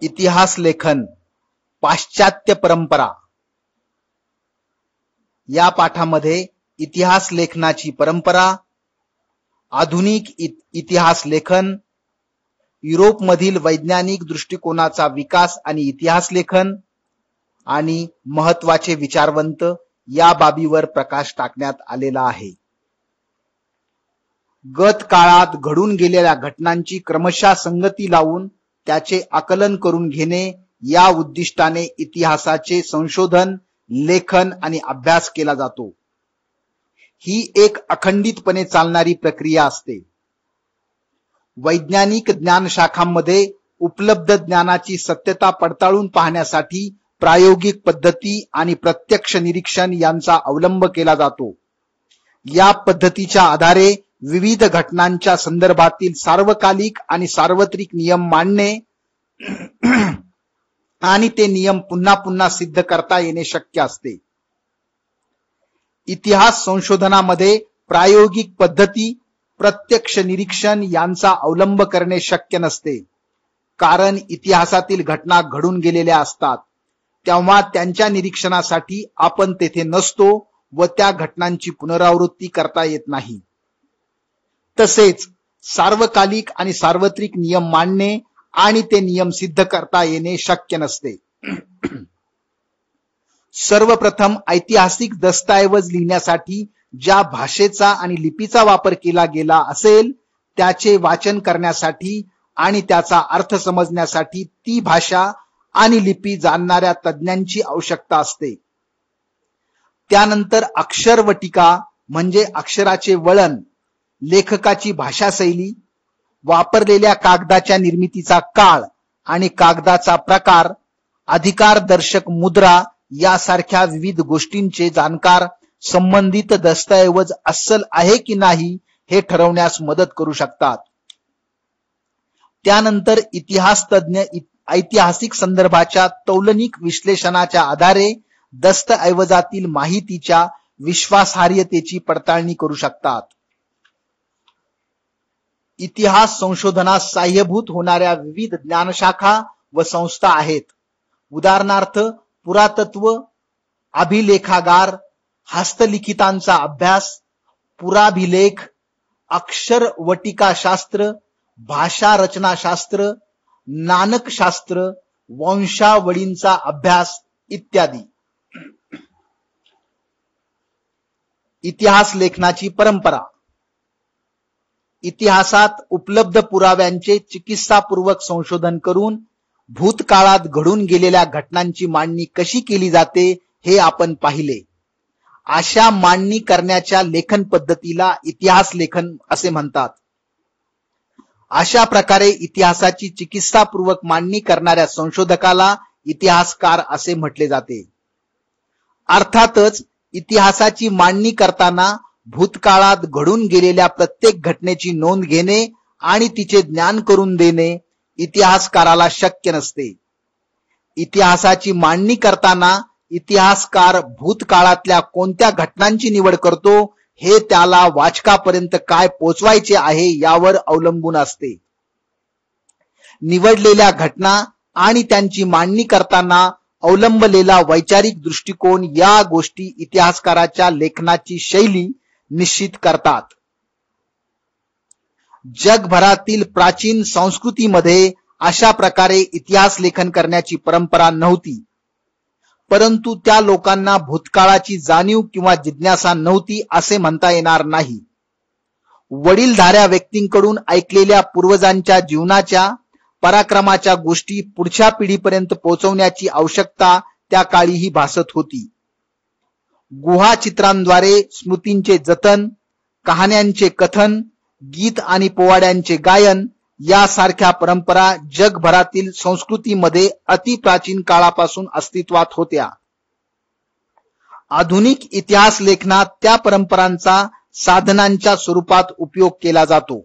इतिहास लेखन पाश्चात्य परंपरा या पाठामध्ये इतिहास लेखनाची परंपरा, आधुनिक इतिहास लेखन, युरोपमधील वैज्ञानिक दृष्टिकोनाचा विकास आणि इतिहास लेखन आणि महत्त्वाचे विचारवंत या बाबीवर प्रकाश टाकण्यात आलेला आहे. गत काळात घडून गेलेल्या घटनांची क्रमशः संगती लावून त्याचे आकलन करून घेणे या उद्दिष्टाने इतिहासाचे संशोधन, लेखन आणि अभ्यास केला जातो. ही एक अखंडितपणे चालणारी प्रक्रिया असते. वैज्ञानिक ज्ञानशाखांमध्ये उपलब्ध ज्ञानाची सत्यता पडताळून पाहण्यासाठी प्रायोगिक पद्धती आणि प्रत्यक्ष निरीक्षण यांचा अवलंब केला जातो. या पद्धतीच्या आधारे विविध घटनांच्या संदर्भातील सार्वकालिक आणि सार्वत्रिक नियम मांडणे आणि ते नियम पुन्हा पुन्हा सिद्ध करता येणे शक्य असते. इतिहास संशोधनामध्ये प्रायोगिक पद्धती, प्रत्यक्ष निरीक्षण यांचा अवलंब करणे शक्य नसते, कारण इतिहासातील घटना घडून गेलेल्या असतात. तेव्हा त्यांच्या निरीक्षणासाठी आपण तेथे नसतो व त्या घटनांची पुनरावृत्ती करता येत नाही. तसेच सार्वकालिक आणि सार्वत्रिक नियम मांडणे आणि ते नियम सिद्ध करता येणे शक्य नसते. सर्वप्रथम ऐतिहासिक दस्तऐवज लिहिण्यासाठी ज्या भाषेचा आणि लिपीचा वापर केला गेला असेल त्याचे वाचन करण्यासाठी आणि त्याचा अर्थ समजण्यासाठी ती भाषा आणि लिपी जाणणाऱ्या तज्ञांची आवश्यकता असते. त्यानंतर अक्षरवटिका म्हणजे अक्षराचे वळण, लेखकाची भाषाशैली, वापरलेल्या कागदाच्या निर्मितीचा काळ आणि कागदाचा प्रकार, अधिकारदर्शक मुद्रा यासारख्या विविध गोष्टींचे जाणकार संबंधित दस्तऐवज अस्सल आहे की नाही हे ठरवण्यास मदत करू शकतात. त्यानंतर इतिहास तज्ञ ऐतिहासिक संदर्भाच्या तौलनिक विश्लेषणाच्या आधारे दस्तऐवजातील माहितीच्या विश्वासार्हतेची पडताळणी करू शकतात. इतिहास संशोधनास सहाय्यभूत होणाऱ्या विविध ज्ञानशाखा व संस्था आहेत. उदाहरणार्थ पुरातत्व, अभिलेखागार, हस्तलिखितांचा अभ्यास, पुराभिलेख, अक्षरवटिकाशास्त्र, भाषा रचनाशास्त्र, नानकशास्त्र, वंशावळींचा अभ्यास इत्यादी. इतिहास लेखनाची परंपरा. इतिहासात उपलब्ध पुराव्यांचे चिकित्सापूर्वक संशोधन करून भूतकाळात घडून गेलेल्या घटनांची मांडणी कशी केली जाते हे आपण पाहिले. अशा मांडणी करण्याच्या लेखन पद्धतीला इतिहास लेखन असे म्हणतात. अशा प्रकारे इतिहासाची चिकित्सापूर्वक मांडणी करणाऱ्या संशोधकाला इतिहासकार असे म्हटले जाते. अर्थातच इतिहासाची मांडणी करताना भूतकाळात घडून गेलेल्या प्रत्येक घटनेची नोंद घेणे आणि तिचे ज्ञान करून देणे इतिहासकाराला शक्य नसते. इतिहासाची मांडणी करताना इतिहासकार भूतकाळातल्या कोणत्या घटनांची निवड करतो हे त्याला वाचकापर्यंत काय पोचवायचे आहे यावर अवलंबून असते. निवडलेल्या घटना आणि त्यांची मांडणी करताना अवलंबलेला वैचारिक दृष्टिकोन या गोष्टी इतिहासकाराच्या लेखनाची शैली निश्चित करतात. जगभरातील प्राचीन संस्कृतीमध्ये अशा प्रकारे इतिहास लेखन करण्याची परंपरा नव्हती, परंतु त्या लोकांना भूतकाळाची जाणीव किंवा जिज्ञासा नव्हती असे म्हणता येणार नाही. वडीलधाऱ्या व्यक्तींकडून ऐकलेल्या पूर्वजांच्या जीवनाच्या पराक्रमाच्या गोष्टी पुढच्या पिढीपर्यंत पोहोचवण्याची आवश्यकता त्या काळीही भासत होती. गुहाचित्रांद्वारे स्मृतींचे जतन, कहाण्यांचे कथन, गीत आणि पोवाड्यांचे गायन यासारख्या परंपरा जगभरातील संस्कृतीमध्ये अतिप्राचीन काळापासून अस्तित्वात होत्या. आधुनिक इतिहास लेखनात त्या परंपरांचा साधनांच्या स्वरूपात उपयोग केला जातो.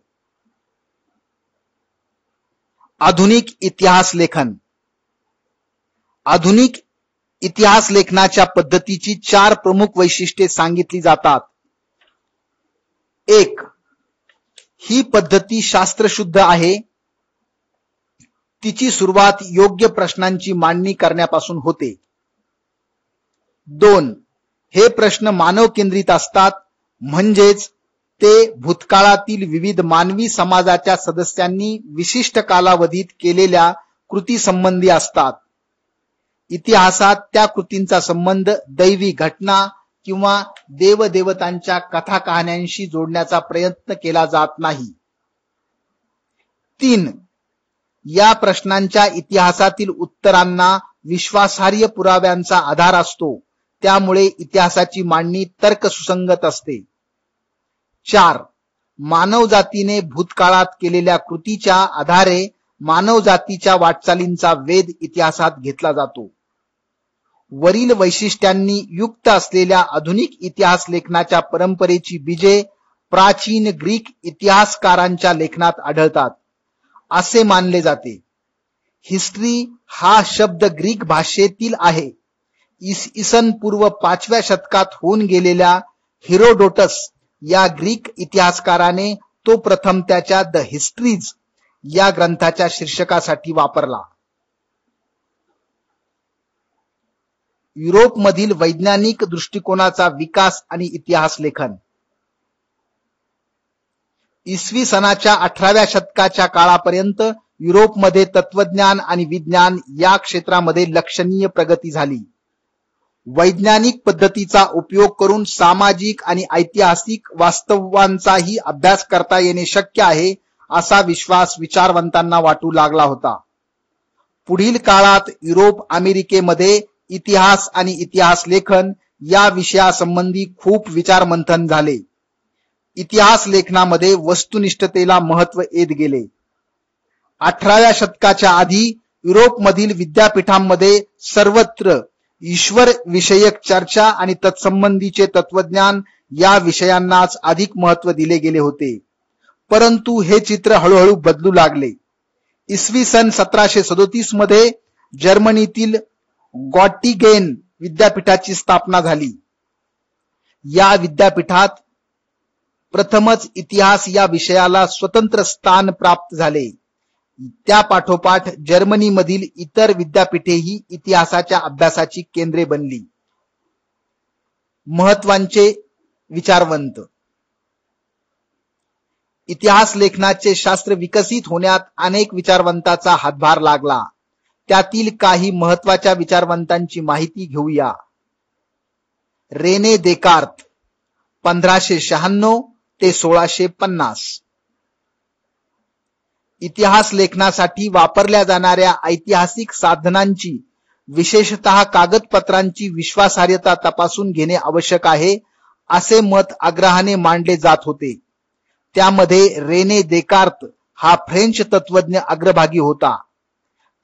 आधुनिक इतिहास लेखन. आधुनिक इतिहास लेखनाच्या पद्धतीची 4 प्रमुख वैशिष्ट्ये सांगितली जातात. 1. ही पद्धती शास्त्रशुद्ध आहे. तिची सुरुवात योग्य प्रश्नांची मांडणी करण्यापासून होते. 2. हे प्रश्न मानव केंद्रित असतात, म्हणजेच ते भूतकाळातील विविध मानवी समाजाच्या सदस्यांनी विशिष्ट कालावधीत केलेल्या कृती संबंधी असतात. इतिहासात त्या कृतींचा संबंध दैवी घटना किंवा देवदेवतांच्या कथा कहाण्यांशी जोडण्याचा प्रयत्न केला जात नाही. 3. या प्रश्नांच्या इतिहासातील उत्तरांना विश्वासार्ह पुराव्यांचा आधार असतो, त्यामुळे इतिहासाची मांडणी तर्कसुसंगत असते. 4. मानवजातीने भूतकाळात केलेल्या कृतीच्या आधारे मानवजातीच्या वाटचालींचा वेध इतिहासात घेतला जातो. वरील वैशिष्ट्यांनी युक्त असलेल्या आधुनिक इतिहास लेखनाच्या परंपरेची बीजे प्राचीन ग्रीक इतिहासकारांच्या लेखनात आढळतात असे मानले जाते. हिस्ट्री हा शब्द ग्रीक भाषेतील आहे. इसवी पूर्व 5व्या शतकात होऊन गेलेल्या हेरोडोटस या ग्रीक इतिहासकाराने तो प्रथम त्याच्या द हिस्ट्रीज या ग्रंथाच्या शीर्षकासाठी वापरला. युरोपमधील वैज्ञानिक दृष्टिकोनाचा विकास आणि इतिहास लेखन. इसवी सनाच्या 18व्या शतकाच्या काळापर्यंत युरोपमध्ये तत्वज्ञान आणि विज्ञान या क्षेत्रामध्ये लक्षणीय प्रगती झाली. वैज्ञानिक पद्धतीचा उपयोग करून सामाजिक आणि ऐतिहासिक वास्तवांचाही अभ्यास करता येणे शक्य आहे असा विश्वास विचारवंतांना वाटू लागला होता. पुढील काळात युरोप अमेरिकेमध्ये इतिहास आणि इतिहास लेखन या विषयासंबंधी खूप विचारमंथन झाले. इतिहास लेखनामध्ये वस्तुनिष्ठतेला महत्व येत गेले. 18व्या शतकाच्या आधी युरोपमधील विद्यापीठांमध्ये सर्वत्र ईश्वर विषयक चर्चा आणि तत्संबंधीचे तत्वज्ञान या विषयांनाच अधिक महत्व दिले गेले होते. परंतु हे चित्र हळूहळू बदलू लागले. इसवी सन 1737 मध्ये जर्मनीतील गॉटिंगेन विद्यापीठाची स्थापना झाली. या विद्यापीठात प्रथमच इतिहास या विषयाला स्वतंत्र स्थान प्राप्त झाले. त्या पाठोपाठ जर्मनीमधील इतर विद्यापीठेही इतिहासाच्या अभ्यासाची केंद्रे बनली. महत्वाचे विचारवंत. इतिहास लेखनाचे शास्त्र विकसित होण्यात अनेक विचारवंतांचा हातभार लागला. त्यातील काही महत्वाच्या विचारवंतांची माहिती घेऊया. रेने देकार्त 1596 ते 1650. इतिहास लेखनासाठी वापरल्या जाणाऱ्या ऐतिहासिक साधनांची विशेषतः कागदपत्रांची विश्वासार्हता तपासून घेणे आवश्यक आहे असे मत आग्रहाने मांडले जात होते. त्यामध्ये रेने देकार्त हा फ्रेंच तत्वज्ञ अग्रभागी होता.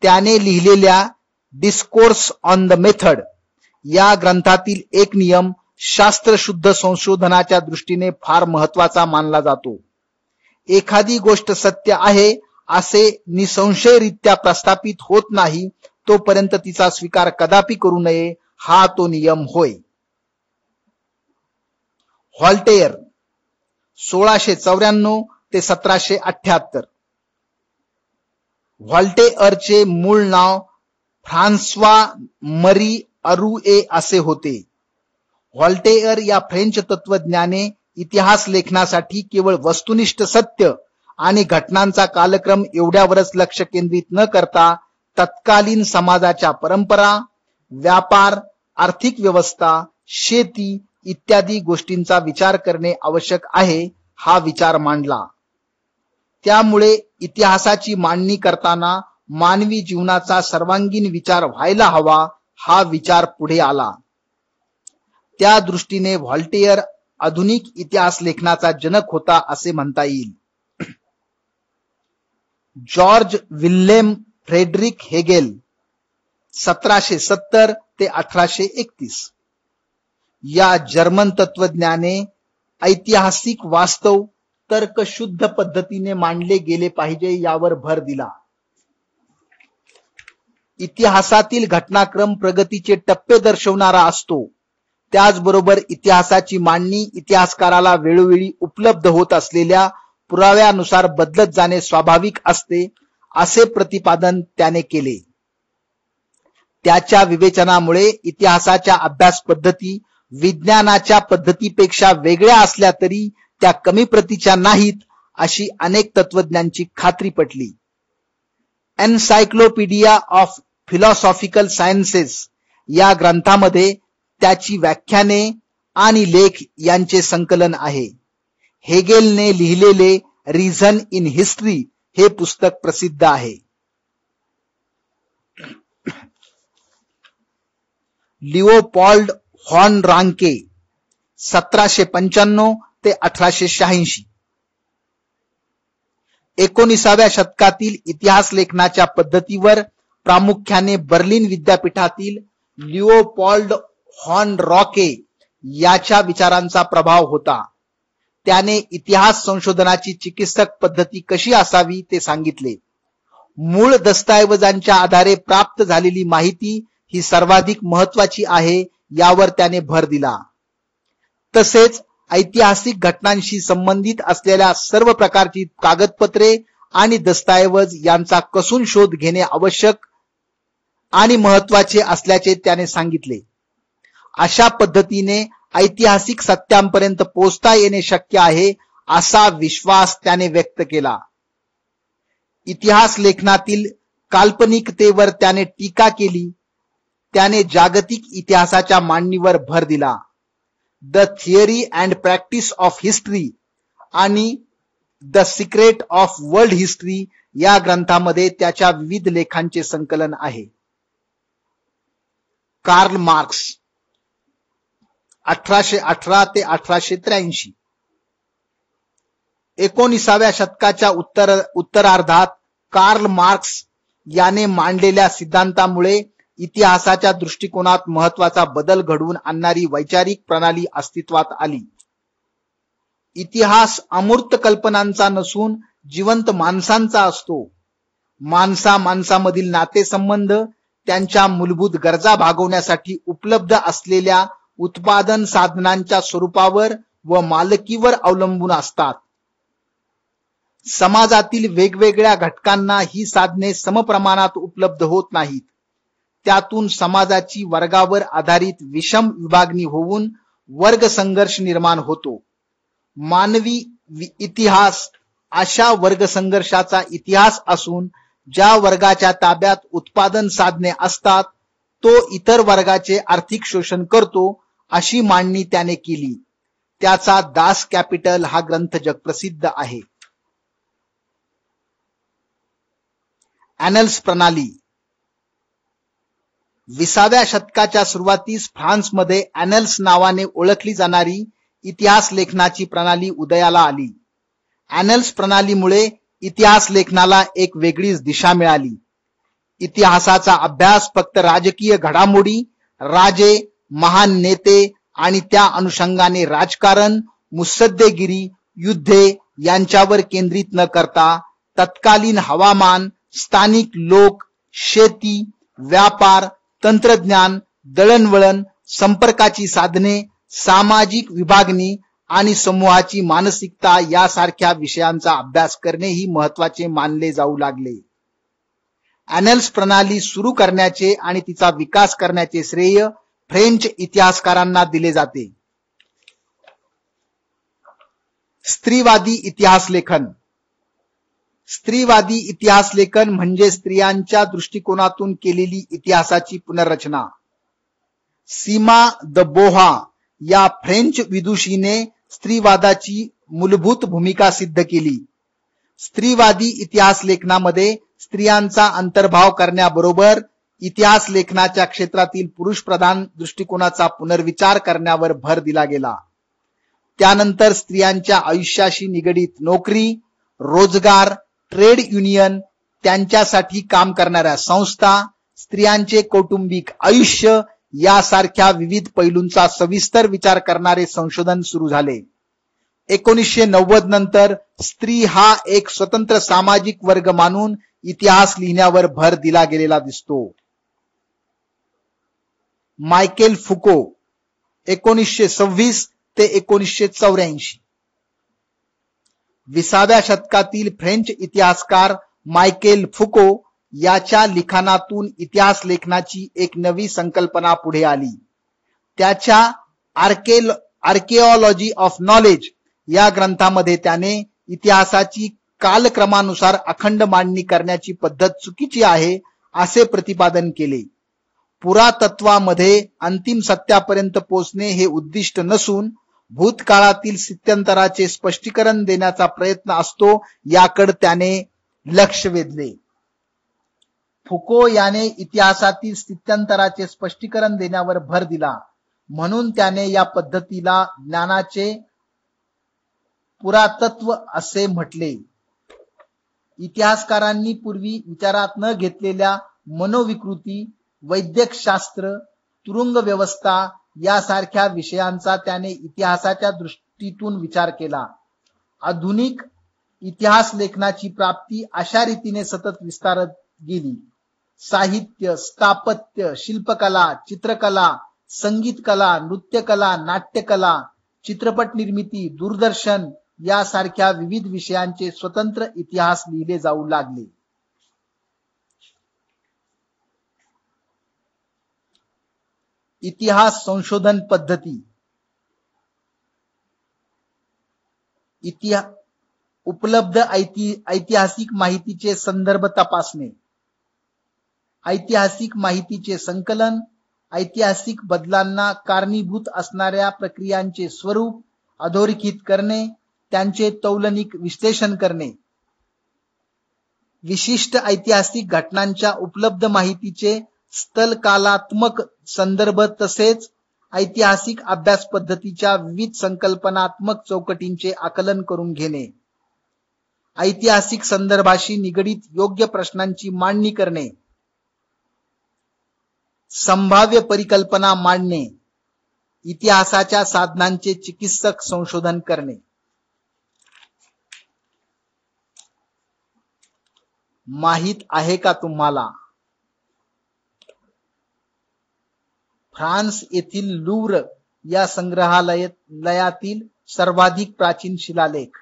त्याने लिहिलेल्या डिस्कोर्स ऑन द मेथड या ग्रंथातील एक नियम शास्त्रशुद्ध संशोधनाच्या दृष्टीने फार महत्वाचा मानला जातो. एखादी गोष्ट सत्य आहे असे निसंशयरित्या प्रस्थापित होत नाही तोपर्यंत तिचा स्वीकार कदापि करू नये, हा तो नियम होय. व्हॉल्टेयर 1694 ते 1778. व्हॉल्टेयरचे मूळ नाव फ्रान्स्वा मरी अरुए असे होते. व्हॉल्टेयर या फ्रेंच तत्वज्ञाने इतिहास लेखनासाठी केवळ वस्तुनिष्ठ सत्य आणि घटनांचा कालक्रम एवढ्यावरच लक्ष केंद्रित न करता तत्कालीन समाजाच्या परंपरा, व्यापार, आर्थिक व्यवस्था, शेती इत्यादी गोष्टींचा विचार करणे आवश्यक आहे हा विचार मांडला. त्यामुळे इतिहासाची मांडणी करताना मानवी जीवनाचा सर्वांगीण विचार व्हायला हवा हा विचार पुढे आला. त्या दृष्टीने व्हॉल्टेयर आधुनिक इतिहास लेखनाचा जनक होता असे म्हणता येईल. जॉर्ज विल्हेम फ्रेडरिक हेगेल 1770 ते 1831. या जर्मन तत्वज्ञाने ऐतिहासिक वास्तव तर्कशुद्ध पद्धतीने मांडले गेले पाहिजे यावर भर दिला. इतिहासातील घटनाक्रम प्रगतीचे टप्पे दर्शवणारा असतो. त्याचबरोबर इतिहासाची मांडणी इतिहासकाराला वेळोवेळी उपलब्ध होत असलेल्या पुराव्यानुसार बदलत जाणे स्वाभाविक असते असे प्रतिपादन त्याने केले. त्याच्या विवेचनामुळे इतिहासाच्या अभ्यास पद्धती विज्ञानाच्या पद्धतीपेक्षा वेगळ्या असल्या तरी त्या कमी प्रतीच्या नाहीत अशी अनेक तत्वज्ञांची खात्री पटली. एन्सायक्लोपीडिया ऑफ फिलॉसॉफिकल सायन्सेस या ग्रंथामध्ये त्याची व्याख्याने आणि लेख यांचे संकलन आहे. हेगेलने लिहिलेले रिझन इन हिस्ट्री हे पुस्तक प्रसिद्ध आहे. लिओपॉल्ड व्हॉन रांके 1795 ते 1886. 19व्या शतकातील इतिहास लेखनाच्या पद्धतीवर प्रामुख्याने बर्लिन विद्यापीठातील लिओपॉल्ड व्हॉन रॉके याच्या विचारांचा प्रभाव होता. त्याने इतिहास संशोधनाची चिकित्सक पद्धती कशी असावी ते सांगितले. मूळ दस्तऐवजांच्या आधारे प्राप्त झालेली माहिती ही सर्वाधिक महत्वाची आहे यावर त्याने भर दिला. तसेच ऐतिहासिक घटनांशी संबंधित असलेल्या सर्व प्रकारची कागदपत्रे आणि दस्तऐवज यांचा कसून शोध घेणे आवश्यक आणि महत्वाचे असल्याचे त्याने सांगितले. अशा पद्धतीने ऐतिहासिक सत्यांपर्यंत पोहोचता येणे शक्य आहे असा विश्वास त्याने व्यक्त केला. इतिहास लेखनातील काल्पनिकतेवर त्याने टीका केली. त्याने जागतिक इतिहासाच्या मांडणीवर भर दिला. The theory and practice of history आणि the secret of world history या ग्रंथामध्ये त्याच्या विविध लेखांचे संकलन आहे. कार्ल मार्क्स 1818 ते 1883. 19व्या शतकाच्या उत्तरार्धात कार्ल मार्क्स याने मांडलेल्या सिद्धांतामुळे इतिहासाच्या दृष्टिकोनात महत्वाचा बदल घडवून आणणारी वैचारिक प्रणाली अस्तित्वात आली. इतिहास अमूर्त कल्पनांचा नसून जिवंत माणसांचा असतो. माणसामधील नातेसंबंध त्यांच्या मूलभूत गरजा भागवण्यासाठी उपलब्ध असलेल्या उत्पादन साधनांच्या स्वरूपावर व मालकीवर अवलंबून असतात. समाजातील वेगवेगळ्या घटकांना ही साधने समप्रमाणात उपलब्ध होत नाहीत. त्यातून समाजाची वर्गावर आधारित विषम विभागणी होऊन वर्ग संघर्ष निर्माण होतो. मानवी इतिहास अशा वर्ग संघर्षाचा इतिहास असून ज्या वर्गाच्या ताब्यात उत्पादन साधने असतात तो इतर वर्गाचे आर्थिक शोषण करतो अशी मांडणी त्याने केली. त्याचा दास कॅपिटल हा ग्रंथ जगप्रसिद्ध आहे. ॲनल्स प्रणाली 20व्या शतकाच्या सुरुवातीस फ्रान्समध्ये ॲनल्स नावाने ओळखली जाणारी इतिहास लेखनाची प्रणाली उदयाला आली. ॲनल्स प्रणालीमुळे इतिहास लेखनाला एक वेगळीच दिशा मिळाली. इतिहासाचा अभ्यास फक्त राजकीय घडामोडी, राजे, महान नेते आणि त्या अनुषंगाने राजकारण, मुत्सद्देगिरी, युद्धे यांच्यावर केंद्रित न करता तत्कालीन हवामान, स्थानिक लोक, शेती, व्यापार, तंत्रज्ञान, दळणवळण, संपर्काची साधने, सामाजिक विभागणी आणि समूहाची मानसिकता यासारख्या विषयांचा अभ्यास करणे ही महत्वाचे मानले जाऊ लागले. ॲनल्स प्रणाली सुरू करण्याचे आणि तिचा विकास करण्याचे श्रेय फ्रेंच इतिहासकारांना दिले जाते. स्त्रीवादी इतिहास लेखन. स्त्रीवादी इतिहास लेखन म्हणजे स्त्रियांच्या दृष्टिकोनातून केलेली इतिहासाची पुनर्रचना. सीमा द बोहा या फ्रेंच विदुषीने स्त्रीवादाची मूलभूत भूमिका सिद्ध केली. स्त्रीवादी इतिहास लेखनामध्ये स्त्रियांचा अंतर्भाव करण्याबरोबर इतिहास लेखनाच्या क्षेत्रातील पुरुषप्रधान दृष्टिकोनाचा पुनर्विचार करण्यावर भर दिला गेला. त्यानंतर स्त्रियांच्या आयुष्याशी निगडीत नोकरी, रोजगार, ट्रेड युनियन, त्यांच्यासाठी काम करणाऱ्या संस्था, स्त्रियांचे कौटुंबिक आयुष्य यासारख्या विविध पैलूंचा सविस्तर विचार करणारे संशोधन सुरू झाले. 1990 नंतर स्त्री हा एक स्वतंत्र सामाजिक वर्ग मानून इतिहास लिहिण्यावर भर दिला गेलेला दिसतो. मायकेल फुको 1926 ते 1984. 20व्या शतकातील फ्रेंच इतिहासकार मायकेल फुको याच्या लिखाणातून इतिहास लेखनाची एक नवी संकल्पना पुढे आली. त्याच्या आर्किओलॉजी ऑफ नॉलेज या ग्रंथामध्ये त्याने इतिहासाची कालक्रमानुसार अखंड मांडणी करण्याची पद्धत चुकीची आहे असे प्रतिपादन केले. पुरातत्वामध्ये अंतिम सत्यापर्यंत पोहोचणे हे उद्दिष्ट नसून भूतकाळातील स्थित्यंतराचे स्पष्टीकरण देण्याचा प्रयत्न असतो याकडे त्याने लक्ष वेधले. फुको याने इतिहासातील स्थित्यंतराचे स्पष्टीकरण देण्यावर भर दिला. म्हणून त्याने या पद्धतीला ज्ञानाचे पुरातत्व असे म्हटले. इतिहासकारांनी पूर्वी विचारात न घेतलेल्या मनोविकृती, वैद्यकशास्त्र, तुरुंग व्यवस्था यासारख्या विषयांचा त्याने इतिहासाच्या दृष्टीतून विचार केला. आधुनिक इतिहास लेखनाची प्राप्ती अशा रीतीने सतत विस्तारत गेली. साहित्य, स्थापत्य, शिल्पकला, चित्रकला, संगीतकला, नृत्यकला, नाट्यकला, चित्रपट निर्मिती, दूरदर्शन यासारख्या विविध विषयांचे स्वतंत्र इतिहास लिहिले जाऊ लागले. इतिहास संशोधन पद्धती. उपलब्ध ऐतिहासिक माहितीचे संदर्भ तपासणे, ऐतिहासिक माहितीचे संकलन, ऐतिहासिक बदलांना कारणीभूत असणाऱ्या प्रक्रियांचे स्वरूप अधोरेखित करणे, त्यांचे तौलनिक विश्लेषण करणे, विशिष्ट ऐतिहासिक घटनांच्या उपलब्ध माहितीचे स्थलकालात्मक संदर्भ तसेच ऐतिहासिक अभ्यास पद्धतीच्या विविध संकल्पनात्मक चौकटींचे आकलन करून घेणे, ऐतिहासिक संदर्भाशी निगडीत योग्य प्रश्नांची मांडणी करणे, संभाव्य परिकल्पना मांडणे, इतिहासाच्या साधनांचे चिकित्सक संशोधन करणे. माहित आहे का तुम्हाला फ्रान्स येथील लूव्र या संग्रहालयातील सर्वाधिक प्राचीन शिलालेख.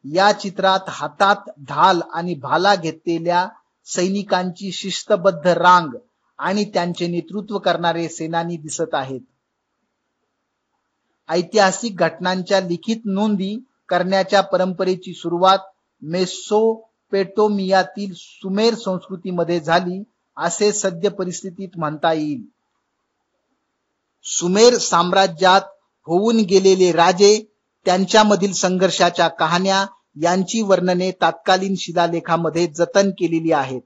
या चित्रात हातात ढाल आणि भाला घेतलेल्या सैनिकांची शिस्तबद्ध रांग आणि त्यांचे नेतृत्व करणारे सेनानी दिसत आहेत. ऐतिहासिक घटनांच्या लिखित नोंदी करण्याच्या परंपरेची सुरुवात मेसोपोटेमियातील सुमेर संस्कृतीमध्ये झाली असे सद्य परिस्थितीत म्हणता येईल. सुमेर साम्राज्यात होऊन गेलेले राजे, त्यांच्यामधील संघर्षाच्या कहाण्या यांची वर्णने तात्कालीन शिलालेखामध्ये जतन केलेली आहेत.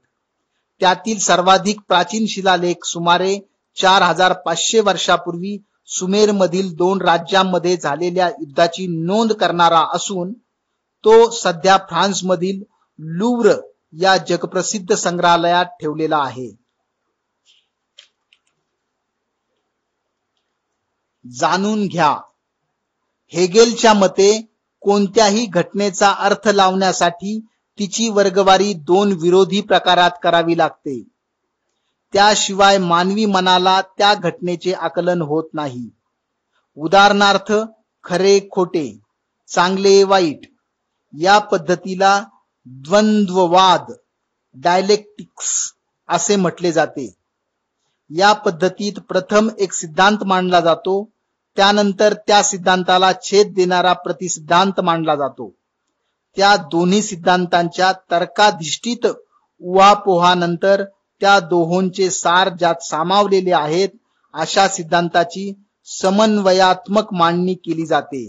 त्यातील सर्वाधिक प्राचीन शिलालेख सुमारे 4500 वर्षापूर्वी सुमेरमधील 2 राज्यांमध्ये झालेल्या युद्धाची नोंद करणारा असून तो सध्या फ्रान्समधील लूव्र या जगप्रसिद्ध संग्रहालयात ठेवलेला आहे. जाणून घ्या. हेगेलच्या मते कोणत्याही घटनेचा अर्थ लावण्यासाठी तिची वर्गवारी 2 विरोधी प्रकारात करावी लागते. त्याशिवाय मानवी मनाला त्या घटनेचे आकलन होत नाही. उदाहरणार्थ खरे खोटे, चांगले वाईट या पद्धतीला द्वंद्ववाद डायलेक्टिक्स असे म्हटले जाते. या पद्धतीत प्रथम एक सिद्धांत मांडला जातो, त्यानंतर त्या सिद्धांताला छेद देणारा प्रतिसिद्धांत मांडला जातो. त्या दोन्ही सिद्धांतांच्या तर्काधिष्ठित उहापोहानंतर त्या दोहोंचे सार ज्यात सामावलेले आहेत अशा सिद्धांताची समन्वयात्मक मांडणी केली जाते.